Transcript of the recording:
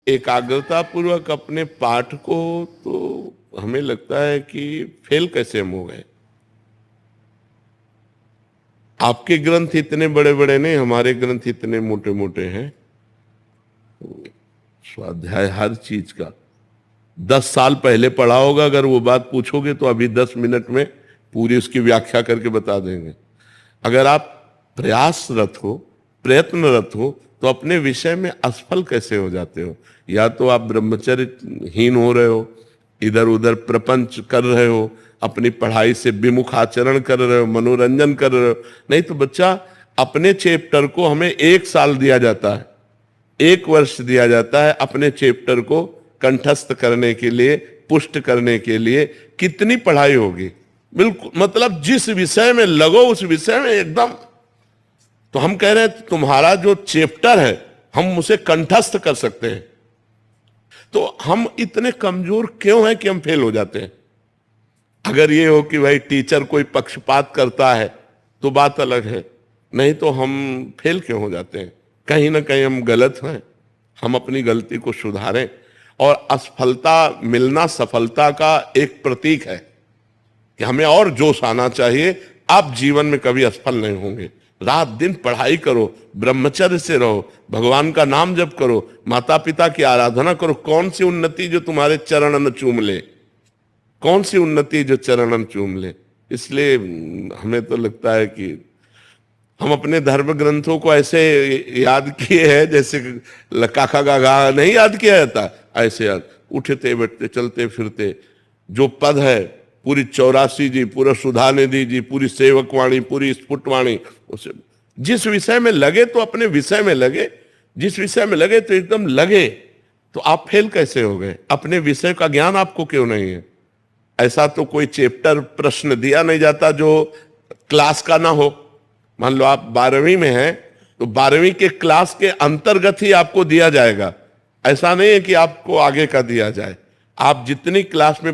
एकाग्रता पूर्वक अपने पाठ को, तो हमें लगता है कि फेल कैसे हम हो गए। आपके ग्रंथ इतने बड़े बड़े नहीं, हमारे ग्रंथ इतने मोटे मोटे हैं। स्वाध्याय हर चीज का 10 साल पहले पढ़ा होगा, अगर वो बात पूछोगे तो अभी 10 मिनट में पूरी उसकी व्याख्या करके बता देंगे। अगर आप प्रयासरत हो, प्रयत्नरत हो, तो अपने विषय में असफल कैसे हो जाते हो। या तो आप ब्रह्मचर्यहीन हो रहे हो, इधर उधर प्रपंच कर रहे हो, अपनी पढ़ाई से विमुख आचरण कर रहे हो, मनोरंजन कर रहे हो। नहीं तो बच्चा, अपने चैप्टर को हमें 1 साल दिया जाता है, 1 वर्ष दिया जाता है अपने चैप्टर को कंठस्थ करने के लिए, पुष्ट करने के लिए। कितनी पढ़ाई होगी। बिल्कुल, मतलब जिस विषय में लगो उस विषय में एकदम। तो हम कह रहे हैं तुम्हारा जो चैप्टर है हम उसे कंठस्थ कर सकते हैं। तो हम इतने कमजोर क्यों हैं कि हम फेल हो जाते हैं। अगर ये हो कि भाई टीचर कोई पक्षपात करता है तो बात अलग है, नहीं तो हम फेल क्यों हो जाते हैं। कहीं ना कहीं हम गलत हैं, हम अपनी गलती को सुधारें। और असफलता मिलना सफलता का एक प्रतीक है कि हमें और जोश आना चाहिए। आप जीवन में कभी असफल नहीं होंगे। रात दिन पढ़ाई करो, ब्रह्मचर्य से रहो, भगवान का नाम जप करो, माता पिता की आराधना करो। कौन सी उन्नति जो तुम्हारे चरणन चूम ले, कौन सी उन्नति जो चरणन चूम ले। इसलिए हमें तो लगता है कि हम अपने धर्म ग्रंथों को ऐसे याद किए हैं जैसे काका गागा नहीं याद किया जाता, ऐसे याद। उठते बैठते चलते फिरते जो पद है, पूरी 84 जी, पूरा सुधा निधि जी, पूरी सेवकवाणी, पूरी स्फुटवाणी, उसे जिस विषय में लगे तो अपने विषय में लगे, जिस विषय में लगे तो एकदम लगे। तो आप फेल कैसे हो गए। अपने विषय का ज्ञान आपको क्यों नहीं है। ऐसा तो कोई चैप्टर प्रश्न दिया नहीं जाता जो क्लास का ना हो। मान लो आप 12वीं में हैं तो 12वीं के क्लास के अंतर्गत ही आपको दिया जाएगा। ऐसा नहीं है कि आपको आगे का दिया जाए। आप जितनी क्लास में